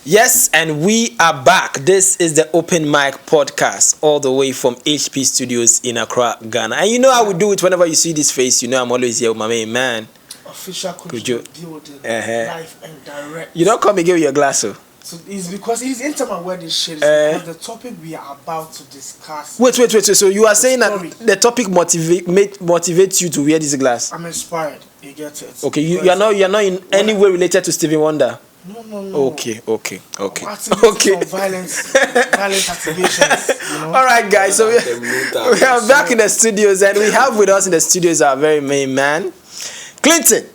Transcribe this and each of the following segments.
Yes, and we are back. This is the Open Mic Podcast, all the way from HP Studios in Accra, Ghana. And you know how we do it whenever you see this face. You know I'm always here with my main man. Official coach building, live and direct. You don't come again with your glass, so. So it's because he's into my wedding shit. Because the topic we are about to discuss. Wait. So you are saying that the topic motivates you to wear this glass? I'm inspired. You get it? Okay, you are not in any way related to Stevie Wonder. No. Okay. Some violence activations. You know? All right, guys. So we are back in the studios, and we have with us in the studios our very main man, Clinton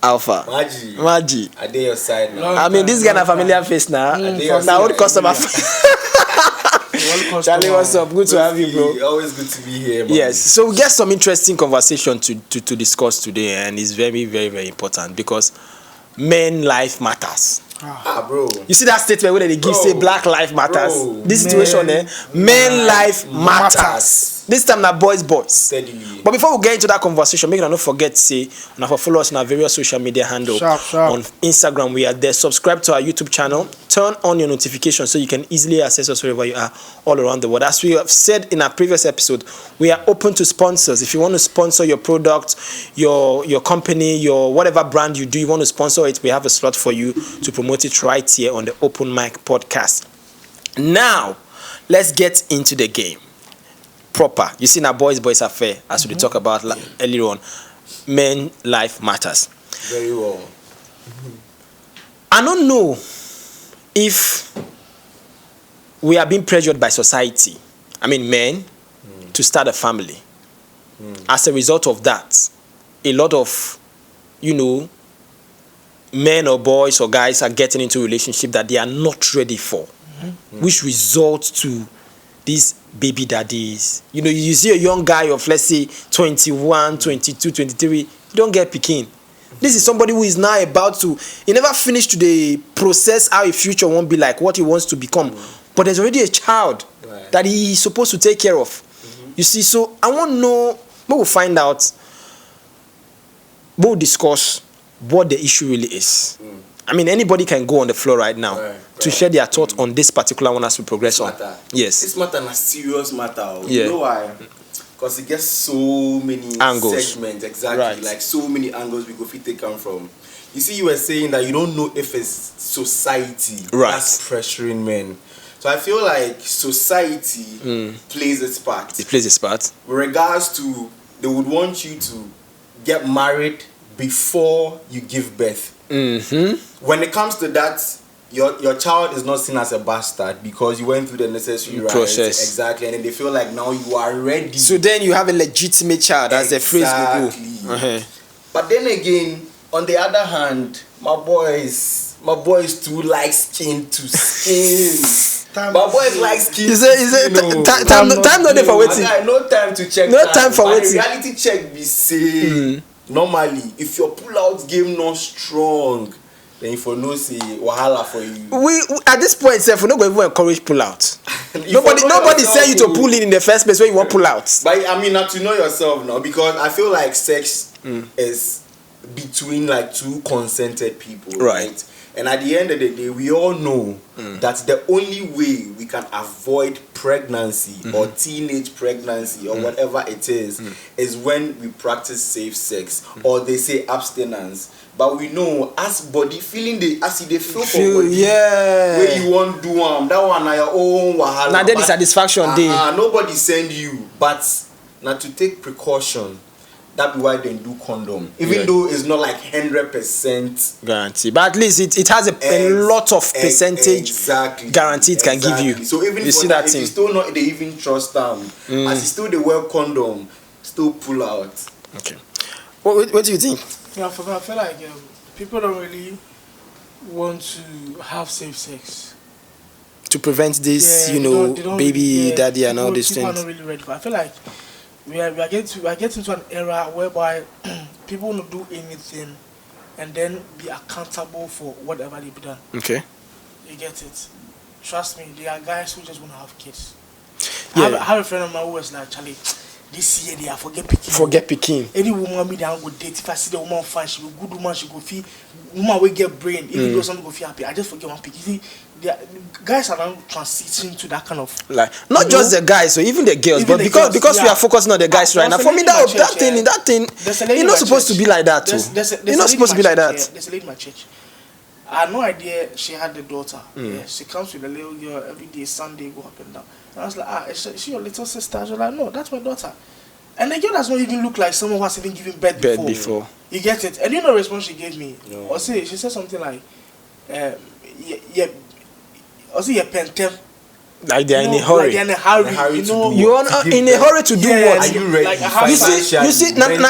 Alpha. Maggie. I did your side now. I mean, this guy a familiar face now. Now, old customer. Charlie, what's up? Good to have you, bro. Always good to be here, man. Yes. So we get some interesting conversation to discuss today, and it's very, very, very important because men life matters. Bro. You see that statement where they give say black life matters. Bro. This situation men life matters. This time now boys. Steadily. But before we get into that conversation, make sure not forget say and follow us on our various social media handle. Sharp. On Instagram we are there. Subscribe to our YouTube channel. Turn on your notifications so you can easily access us wherever you are all around the world. As we have said in our previous episode, we are open to sponsors. If you want to sponsor your product, your company, your whatever brand you do, you want to sponsor it, we have a slot for you to promote it right here on the Open Mic Podcast. Now, let's get into the game. Proper. You see now boys affair as we talk about earlier on. Men life matters. Very well. I don't know if we are being pressured by society, I mean men, to start a family. As a result of that, a lot of, men or boys or guys are getting into a relationship that they are not ready for, which results to these baby daddies. You see a young guy of, let's say, 21, 22, 23, you don't get picking. This is somebody who is now about to, he never finished the process how a future won't be like, what he wants to become. But there's already a child that he is supposed to take care of. You see, so I want to know, we'll find out, we'll discuss what the issue really is. I mean, anybody can go on the floor right now to share their thoughts on this particular one as we progress on. Yes. This matter is a serious matter. Yeah. You know why? Because it gets so many angles. Segments, exactly. Like so many angles we go fit take come from. You see, you were saying that you don't know if it's society that's pressuring men. So I feel like society plays its part. It plays its part. With regards to, they would want you to get married before you give birth. When it comes to that, your child is not seen as a bastard because you went through the necessary process. Exactly, and then they feel like now you are ready. So then you have a legitimate child, as the phrase will go. But then again, on the other hand, my boys too like skin to skin. My boys like skin. Time not there for waiting. No time to check. No time for waiting. Reality check be say normally if your pull out game not strong, then if you no say wahala for you. We at this point, we're not going to encourage pull out. nobody say you to pull in the first place when you want pull out. But I mean, not to know yourself now, because I feel like sex is between like two consented people, right? And at the end of the day, we all know that the only way we can avoid pregnancy or teenage pregnancy or whatever it is when we practice safe sex or they say abstinence. But we know as body feeling as they feel for body, where you want to do that one na your own wahala. Now there is satisfaction day. Nobody send you, but not to take precaution. That be why they do condom, even though it's not like 100% guarantee, but at least it has a lot of percentage guarantee it can give you. So even you see that if you still not they even trust them, as you still they wear condom, still pull out. Okay, what do you think? Yeah, for me, I feel like people don't really want to have safe sex to prevent this, baby daddy and all these things. People are not really ready for. I feel like we are getting to an era whereby people will do anything and then be accountable for whatever they've done. Okay. You get it. Trust me, there are guys who just want to have kids. Yeah. I have a friend of mine who was like, Charlie, this year they are forget picking. Forget picking. Any woman me they go date. If I see the woman fine, she be good woman. She go feel woman will get brain. Even though something go feel happy, I just forget one pick. You see, the guys are now transitioning to that kind of like not just the guys, so even the girls. Even but because we are focusing on the guys right now. For me, that thing, it's not supposed to be like that too. It's not supposed to be like that. There's a lady in my church. I had no idea she had the daughter. Yeah, she comes with a little girl every day, Sunday, go up and down. And I was like, is she your little sister? I was like, no, that's my daughter. And the girl does not even look like someone who has even given birth before. You get it? And you know the response she gave me? No. Or say, she said something like, you're pentem. Like they're in a hurry. Like they're in a hurry. You know, you are in a hurry to do what? Are you ready? Like, you see, now then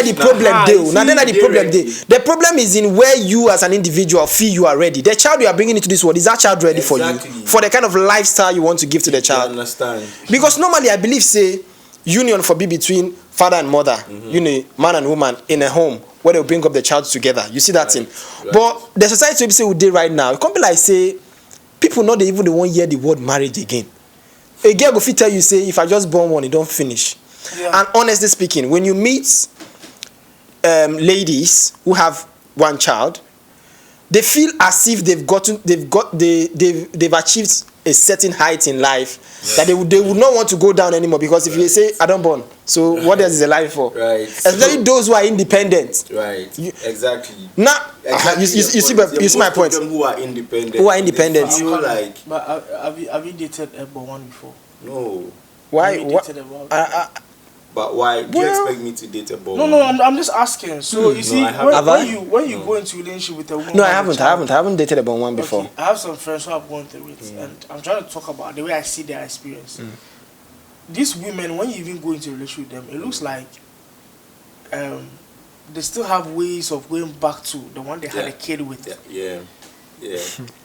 the problem deal. Now then the problem deal. The problem is in where you as an individual feel you are ready. The child you are bringing into this world, is that child ready for you? For the kind of lifestyle you want to give to the child. I understand. Because normally I believe say union for be between father and mother, you know, man and woman in a home where they will bring up the child together. You see that thing. Right. But the society we say we do right now, it can't be like say people not even the 1 year the word marriage again. A girl go fit tell you say if I just born one, it don't finish. Yeah. And honestly speaking, when you meet ladies who have one child, they feel as if they've achieved a certain height in life, that they would not want to go down anymore, because if you say I don't born, so what else is a life for? Right. Especially those who are independent. Right. Exactly. Now you see my point. Who are independent. I feel like. But have you dated a one before? No. Why? But why? Do you expect me to date a boy? No, I'm just asking. So you see, when you go into a relationship with a woman, no, I haven't dated a one before. Okay. I have some friends who have gone through it, and I'm trying to talk about the way I see their experience. These women, when you even go into a relationship with them, it looks like they still have ways of going back to the one they had a kid with. Yeah.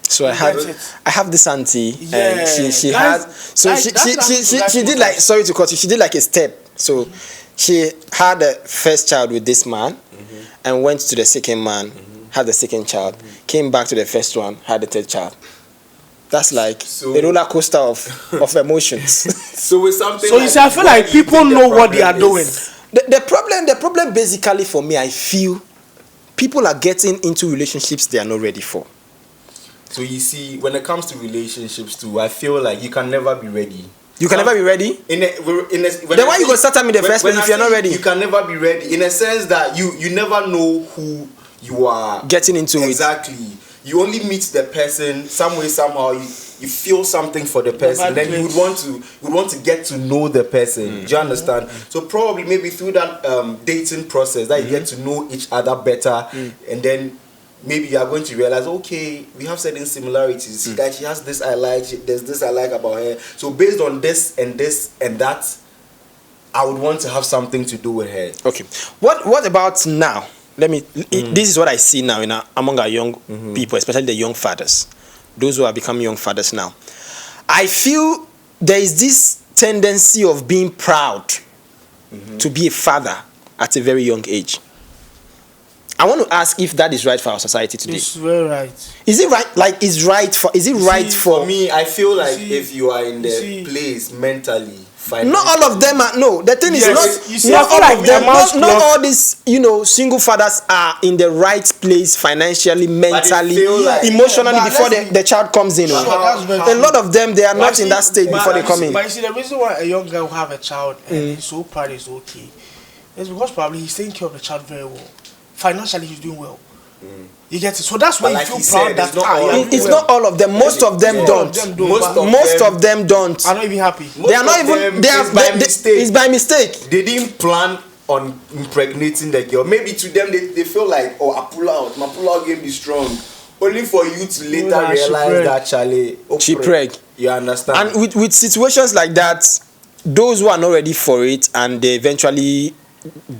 So I have this auntie, and she did like, sorry to cut you, she did like a step. So she had the first child with this man, and went to the second man, had the second child, came back to the first one, had the third child. That's like a roller coaster of emotions. So with something. So you see, I feel like people know what they are doing. The problem basically for me, I feel people are getting into relationships they are not ready for. So you see, when it comes to relationships too, I feel like you can never be ready. You can never be ready? Then why you go start time in the first place if you're not ready? You can never be ready. In a sense that you never know who you are getting into it. Exactly. You only meet the person some way, somehow. You feel something for the person. Then you would want to get to know the person. Do you understand? So probably maybe through that dating process that you get to know each other better, and then maybe you are going to realize, okay, we have certain similarities. That she has this I like, there's this I like about her. So based on this and that, I would want to have something to do with her. Okay. What about now? This is what I see now among our young people, especially the young fathers, those who are becoming young fathers now. I feel there is this tendency of being proud to be a father at a very young age. I want to ask if that is right for our society today. It's very right. Is it right? Like, for me? I feel like if you are in the place mentally, financially. Not all of them are. No, the thing is not all of them. Not all these, single fathers are in the right place financially, mentally, emotionally before the child comes in. A lot of them, they are not in that state before they come in. But you see, the reason why a young guy will have a child and he's so proud is okay, is because probably he's taking care of the child very well. Financially, he's doing well. You get it? So that's why you feel proud that it's not all of them. Most of them don't. Most of them don't. Are not even happy. They are not even. It's by mistake. They didn't plan on impregnating the girl. Maybe to them they feel like, oh, I pull out. My pull out game is strong. Only for you to later realize that Charlie. She preg. You understand? And with situations like that, those who are not ready for it and they eventually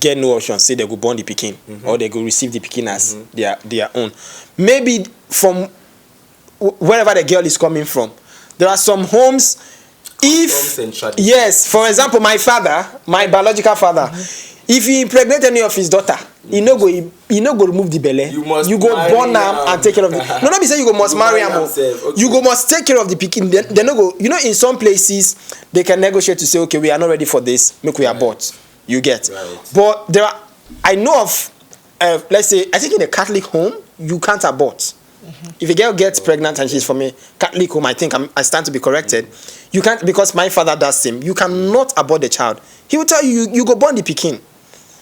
get no option, say they go born the pikin or they go receive the pikin as their own. Maybe from wherever the girl is coming from, there are some homes. Yes, for example, my biological father, if he impregnate any of his daughter, he no go remove the belly. You go born am and take care of the. No, not be say you go must marry am. You go must take care of the pikin. They no go. You know, in some places they can negotiate to say, okay, we are not ready for this. Make we abort. You get. Right. But there are. I know of. Let's say, I think in a Catholic home you can't abort. If a girl gets pregnant and she's from a Catholic home, I think I stand to be corrected. You can't, because my father does same. You cannot abort the child. He will tell you, you go born the pikin.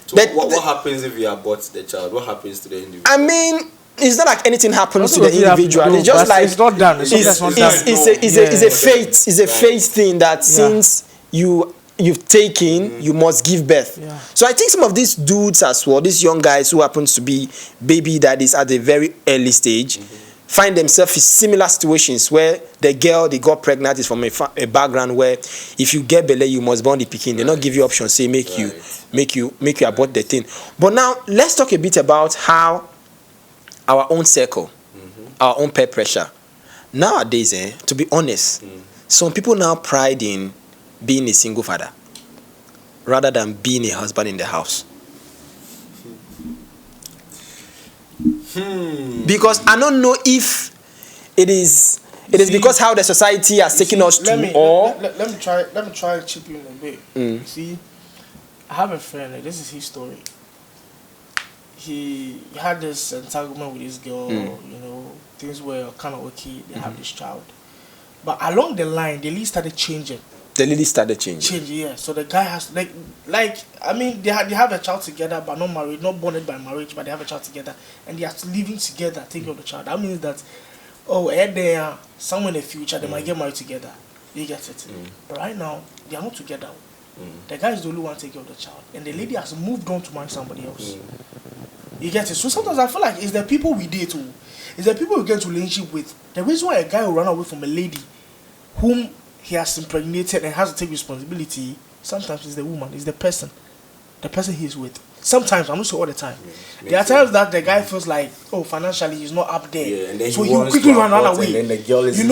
So what happens if you abort the child? What happens to the individual? I mean, it's not like anything happens to the individual. It's just like it's not done. It's a fate. It's a fate thing that since you've taken, you must give birth. Yeah. So I think some of these dudes as well, these young guys who happens to be baby daddies at a very early stage, find themselves in similar situations where the girl they got pregnant is from a background where if you get belly, you must born the pikin. They not give you options, say make you abort the thing. But now let's talk a bit about how our own circle, our own peer pressure. Nowadays, to be honest, some people now pride in being a single father rather than being a husband in the house. Because I don't know if it is because how the society has taken us to, let me try to chip you in a bit. See, I have a friend, this is his story. He had this entanglement with this girl, you know, things were kind of okay, they have this child. But along the line, the least started changing. Yeah. So the guy has like I mean they have a child together but not married, not bonded by marriage, but they have a child together and they are living together, taking care of the child. That means that there somewhere in the future they might get married together. You get it? But right now they are not together. The guy is the only one taking care of the child, and the lady has moved on to marry somebody else. You get it? So sometimes I feel like it's the people we date to, it's the people we get into relationship with. The reason why a guy will run away from a lady whom he has impregnated and has to take responsibility, sometimes it's the woman, it's the person he's with. Sometimes, I'm not sure all the time. There are times that the guy feels like, financially he's not up there. And then so he quickly run away. And then the girl is... the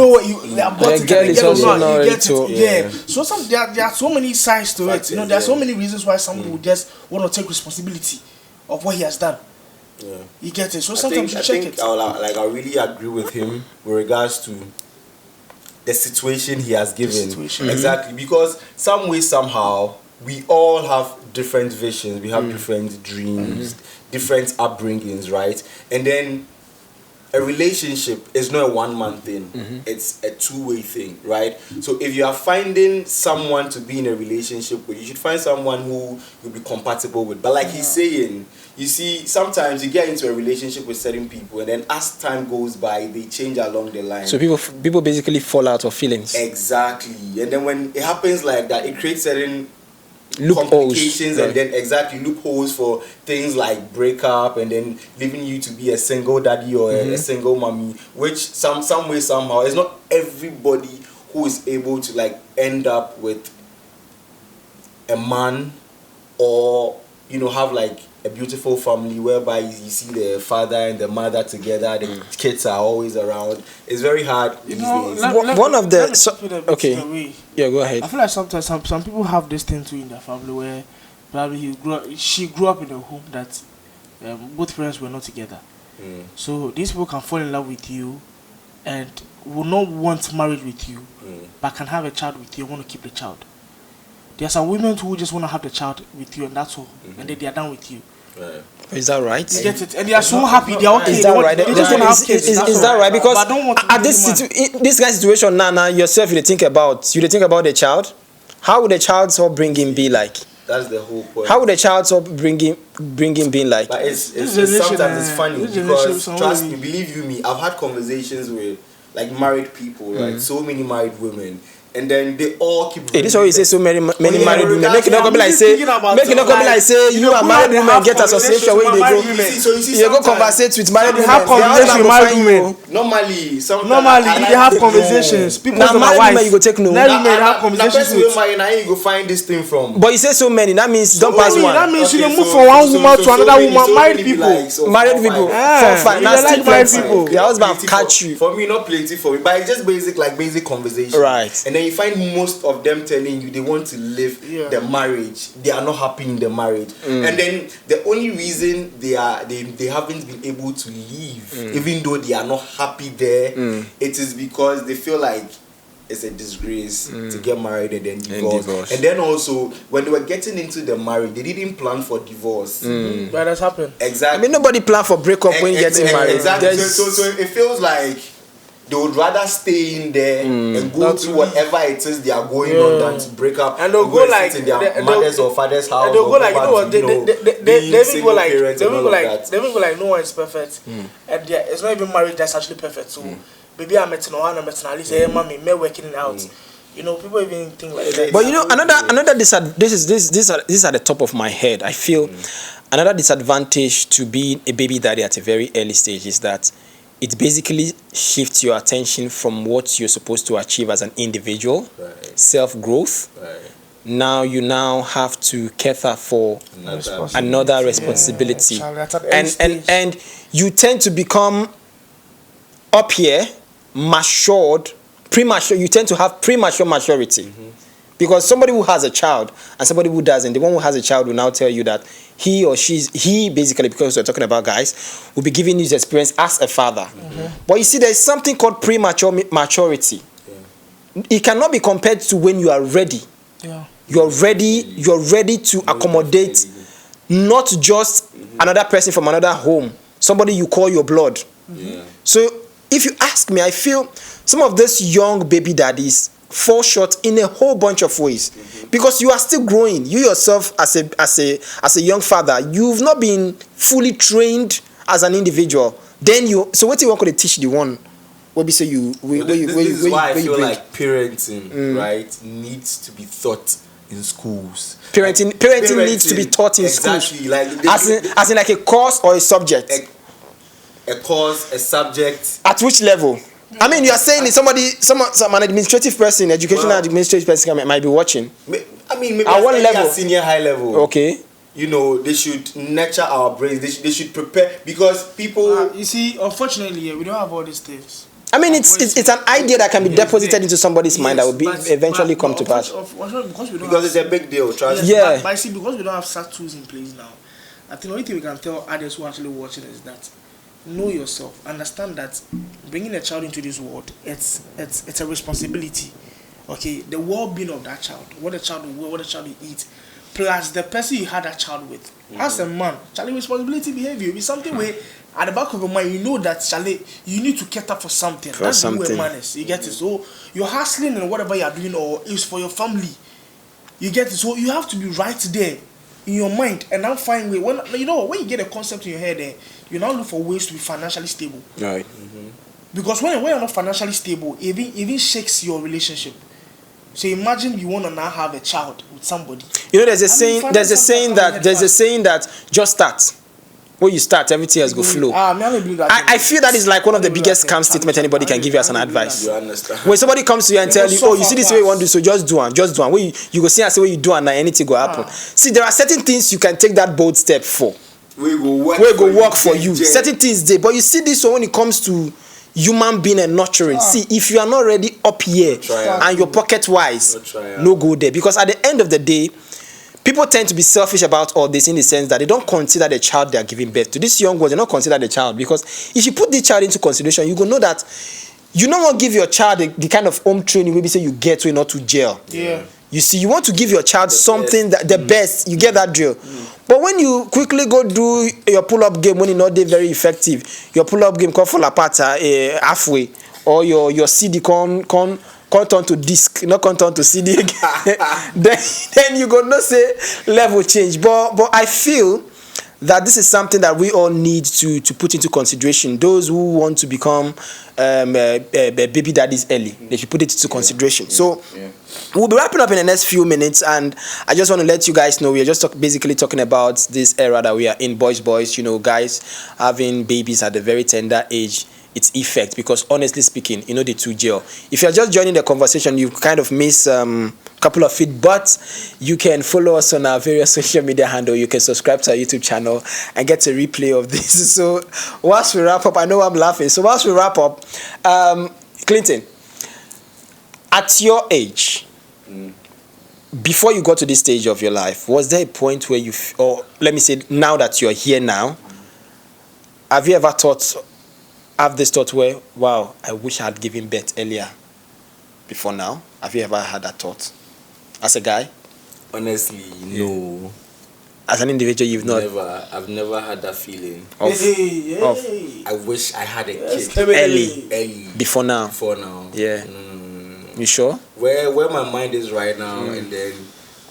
girl is also not ready to... Yeah. So there are so many sides to it. You know, there are so many reasons why somebody would just want to take responsibility of what he has done. Yeah. You get it? So sometimes you check it. I really agree with him with regards to the situation he has given. Exactly, because some way, somehow, we all have different visions, we have different dreams, different upbringings, right? And then a relationship is not a one-man thing, it's a two-way thing, right? So if you are finding someone to be in a relationship with, you should find someone who you'll be compatible with. But like he's saying, you see, sometimes you get into a relationship with certain people, and then as time goes by, they change along the line. So people basically fall out of feelings. Exactly. And then when it happens like that, it creates certain loopholes, complications, and then loopholes for things like breakup, and then leaving you to be a single daddy or a single mommy, which some way, somehow, it's not everybody who is able to end up with a man or have a beautiful family whereby you see the father and the mother together, the kids are always around. It's very hard these days. Yeah, go ahead. I feel like sometimes some people have this thing too in their family where probably she grew up in a home that both parents were not together. So these people can fall in love with you and will not want marriage with you, but can have a child with you, want to keep the child. There are some women who just want to have the child with you and that's all, and then they are done with you. Right. Is that right? You get it, and they are so happy. They are okay. Is that right? They just want to have kids. Is that right? Because at this kind of situation now yourself, you think about the child. How would the child's upbringing be like? That's the whole point. How would the child's upbringing be like? But it's sometimes it's funny because trust me, believe you me, I've had conversations with married people, right? So many married women. And then they all keep. This is why you say so many married women. Make it not go be like say. You and married women get association where they go. You go conversate with married women. Have conversations with married women. Normally, they have conversations. People now married women you go take no. Married women have conversations with. Now you go find this thing from. But you say so many. That means don't pass one. That means you move from one woman to another woman. Married people. Married people. For fun. Now still married people. Your husband catch you. For me, not plenty for me, but it's just basic conversation. Right. And then you find most of them telling you they want to live the marriage. They are not happy in the marriage. And then the only reason they haven't been able to leave, even though they are not happy there, it is because they feel like it's a disgrace to get married and then divorce. And then also, when they were getting into the marriage, they didn't plan for divorce. But that's happened. Exactly. I mean, nobody plan for breakup when getting married. Exactly. So it feels like they would rather stay in there and go through whatever it is they are going on than to break up and they'll go like in their mother's or father's house. And they'll go like, you know what, they will go like no one is perfect. And it's not even marriage that's actually perfect. So baby, I'm at at least hey mommy, me working it out. You know, people even think like that. But you know, another this are the top of my head. I feel another disadvantage to being a baby daddy at a very early stage is that it basically shifts your attention from what you're supposed to achieve as an individual, self-growth. Now you have to cater for another responsibility. And you tend to become up here premature. You tend to have premature maturity. Because somebody who has a child and somebody who doesn't, the one who has a child will now tell you that he basically, because we're talking about guys, will be giving you his experience as a father. But you see, there's something called premature maturity. It cannot be compared to when you are ready. You're ready to accommodate not just another person from another home, somebody you call your blood. So if you ask me, I feel some of these young baby daddies fall short in a whole bunch of ways because you are still growing. You yourself as a young father, you've not been fully trained as an individual. So what do you want to teach the one? What be say you? This is why I feel like parenting, right, needs to be taught in schools. Parenting needs to be taught in schools. Like as in like a course or a subject. A course, a subject. At which level? I mean, you are saying some administrative person, administrative person might be watching. I mean, maybe at what level? Senior, high level. Okay. You know, they should nurture our brains. They should prepare because people. You see, unfortunately, we don't have all these things. I mean, it's an idea that can be deposited into somebody's mind that will eventually come to pass. Because it's a big deal. Trust me. Yeah. But see, because we don't have such tools in place now, I think the only thing we can tell others who are actually watching is that know yourself, understand that bringing a child into this world, it's a responsibility. Okay, the well-being of that child, what the child will wear, what the child will eat, plus the person you had that child with. As a man, Charlie, responsibility behavior is something where at the back of your mind you know that Charlie, you need to cater for something. That's who a man is. You get it? So you're hustling and whatever you're doing or is for your family. You get it? So you have to be right there in your mind and now find way. When you get a concept in your head, you now look for ways to be financially stable. Right. Because when you're not financially stable, it even shakes your relationship. So imagine you want to now have a child with somebody. You know, there's a saying that just start. When you start, everything else go flow. I feel that is like one of the biggest scam statement anybody can give you as an advice. You understand? When somebody comes to you and tell you, you see this way you want to do, so just do it. When you go see and say what you do and anything go happen. See, there are certain things you can take that bold step for. We go work for you. Certain things there. But you see this one when it comes to human being and nurturing. See, if you are not ready up here and your pocket wise, no go there. Because at the end of the day, people tend to be selfish about all this in the sense that they don't consider the child they are giving birth to. This young ones, they don't consider the child. Because if you put this child into consideration, you go know that you don't want to give your child the kind of home training maybe say you get to not to jail. Yeah. You see, you want to give your child something that the best. You get that drill. But when you quickly go do your pull-up game when it's not very effective, your pull-up game can fall apart halfway, or your CD can turn to disc, not can turn to CD again. then you go not say level change. But I feel that this is something that we all need to put into consideration. Those who want to become baby daddies early, they should put it into consideration. So we'll be wrapping up in the next few minutes, and I just want to let you guys know we are just basically talking about this era that we are in, boys. You know, guys having babies at a very tender age. Its effect, because honestly speaking, you know the two jail. If you're just joining the conversation, you kind of miss a couple of feet, but you can follow us on our various social media handle. You can subscribe to our YouTube channel and get a replay of this. So whilst we wrap up, I know I'm laughing. So whilst we wrap up, Clinton, At your age, before you got to this stage of your life, was there a point where or let me say, now that you're here now, have you ever have this thought where, wow, I wish I had given birth earlier before now? Have you ever had that thought as a guy? Honestly, no. As an individual, you've not? Never. I've never had that feeling. Of I wish I had a kid. Early. Before now? Before now. Yeah. You sure? Where my mind is right now, and then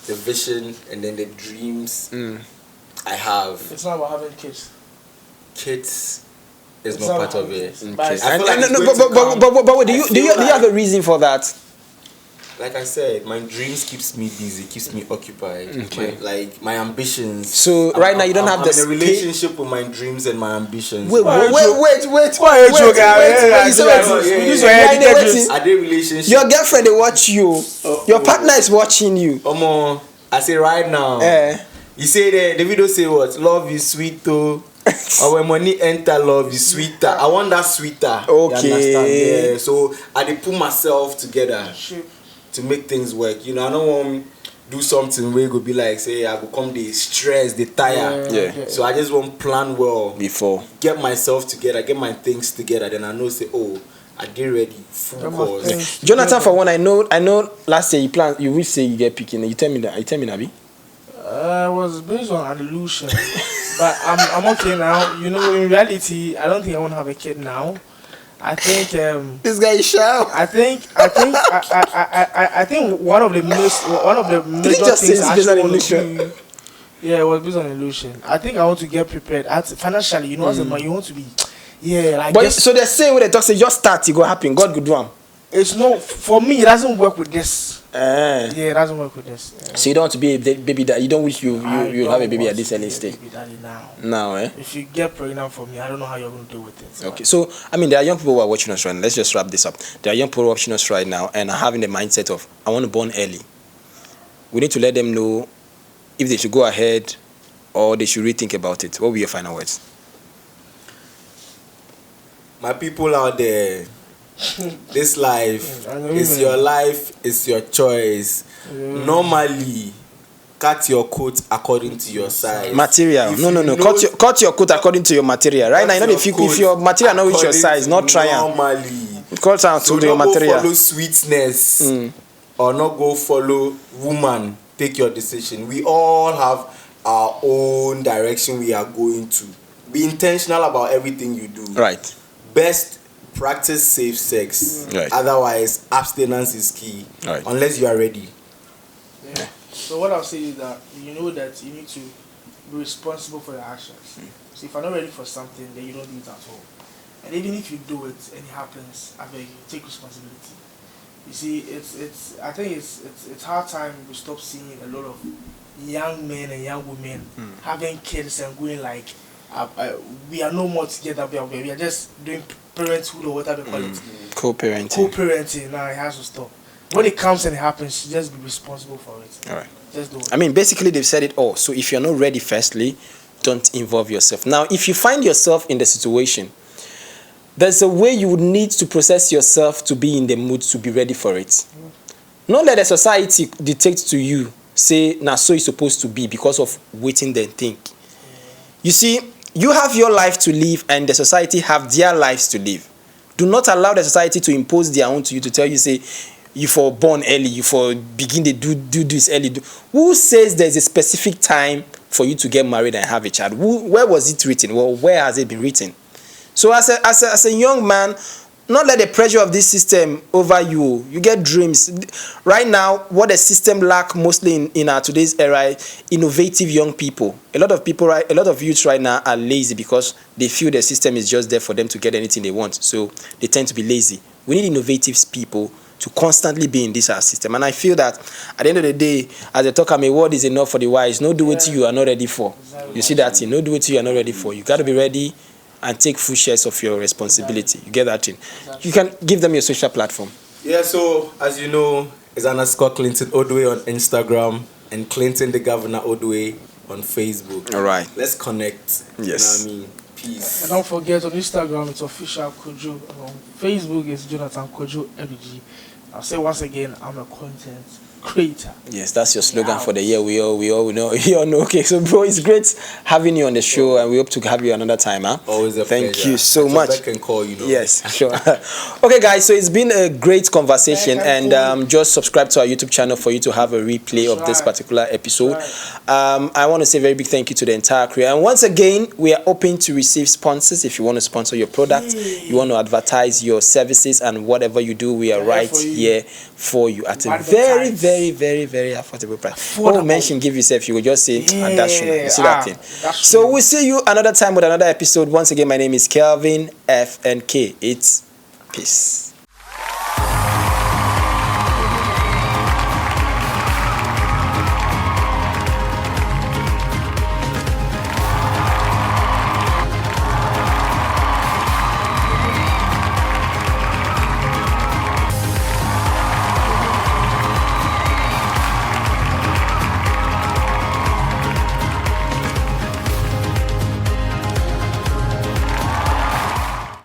the vision, and then the dreams I have. It's not about having kids. Kids is not part of it. Okay. But do you have a reason for that? Like I said, my dreams keeps me busy, keeps me occupied. Okay. My ambitions. So right now you don't have I'm in a relationship with my dreams and my ambitions. Wait. Are they relationship? Your girlfriend they watch you. Your partner is watching you. I say right now. You say the video say what? Love is sweet though. Or when money enter, love is sweeter. I want that sweeter. Okay. You understand? Yeah. So I dey put myself together to make things work. I don't want to do something where it go be like, say, I go come the stress, the tire. Yeah. So I just want to plan well before. Get myself together, get my things together. Then I know, say, oh, I get ready. Full course. Jonathan, for one, I know. Last year you wish say you get picking. You tell me that. You tell me, Nabi. It was based on an illusion, but I'm okay now. In reality, I don't think I want to have a kid now. I think this guy is sharp. I think one of the major things I actually want to do. Yeah, it was based on illusion. I think I want to get prepared financially. As a man, you want to be. Yeah, like. But so they're saying when they talk, say just start, it go happen. God could do them. It's no for me. It doesn't work with this. Yeah, it doesn't work with this. So you don't want to be a baby daddy. You don't wish you have a baby at this early stage. Baby daddy now. Now, If you get pregnant for me, I don't know how you're going to deal with it. Okay, so there are young people who are watching us right now. Let's just wrap this up. There are young people watching us right now and are having the mindset of I want to born early. We need to let them know if they should go ahead or they should rethink about it. What will be your final words? My people out there. This life is your life, it's your choice. Normally, cut your coat according to your size. Material. No. Cut your coat according to your material. Right now, if your material not with your size, not try and normally. Cut down to your material. Go follow sweetness or not go follow woman. Take your decision. We all have our own direction we are going to. Be intentional about everything you do. Right. Best practice safe sex. Right. Otherwise, abstinence is key. Right. Unless you are ready. Yeah. So what I'll say is that you need to be responsible for your actions. So if you're not ready for something, then you don't do it at all. And even if you do it and it happens, I beg you, take responsibility. You see, I think it's hard time we stop seeing a lot of young men and young women having kids and going like, we are no more together. We are just doing parenthood or whatever they call it. Co-parenting. Now it has to stop. When it comes and it happens, just be responsible for it. All right. Just do it. Basically they've said it all. So if you're not ready, firstly, don't involve yourself. Now, if you find yourself in the situation, there's a way you would need to process yourself to be in the mood to be ready for it. Not let the society dictate to you, say, now so it's supposed to be because of waiting then think. You see, you have your life to live and the society have their lives to live. Do not allow the society to impose their own to you, to tell you, say, you for born early, you for begin to do this early. Who says there's a specific time for you to get married and have a child? Where was it written? Well, where has it been written? So as a young man, not let the pressure of this system over you. You get dreams. Right now, what the system lack mostly in our today's era, innovative young people. A lot of youths right now are lazy because they feel the system is just there for them to get anything they want. So they tend to be lazy. We need innovative people to constantly be in this our system. And I feel that at the end of the day, as a talker, a word is enough for the wise. No do what you are not ready for. You see that thing? No do what you are not ready for. You got to be ready and take full shares of your responsibility. You get that thing? You can give them your social platform. Yeah, so as you know, it's _ Clinton Odwe on Instagram and Clinton the Governor Odwe on Facebook. All right. Let's connect. Yes. You know what I mean? Peace. And don't forget on Instagram it's official Kojo. On Facebook it's Jonathan Kojo LG. I'll say once again, I'm a content creator. Yes, that's your slogan for the year. We all know. We all know. Okay, so bro, it's great having you on the show, and we hope to have you another time. Huh? Always a Thank pleasure. you so much. Can call, you know. Yes, sure. Okay, guys. So it's been a great conversation, and just subscribe to our YouTube channel for you to have a replay of this particular episode. I want to say a very big thank you to the entire crew, and once again, we are open to receive sponsors. If you want to sponsor your product, you want to advertise your services and whatever you do, we are right here for you at a very, very, very, very affordable price. When we mention give yourself, you will just say, and that's you. You see that thing. So we'll see you another time with another episode. Once again, my name is Kelvin F and K. It's peace.